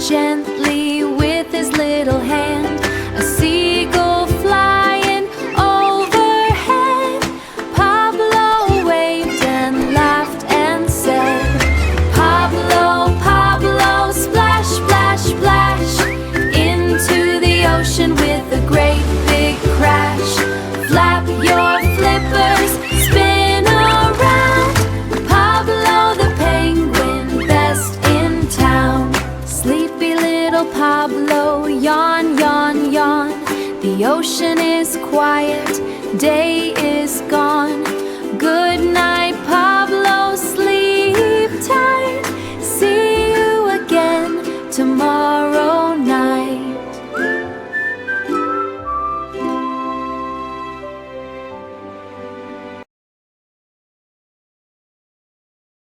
gently with his little hand. A seagull flying overhead. Pablo waved and laughed and said, Pablo, Pablo, splash, splash, splash into the ocean with a great big crash. Flap your flippers, spin around. Pablo the Penguin, best in town. Sleepy little Pablo, yawn, yawn, yawn. The ocean is quiet, day is gone.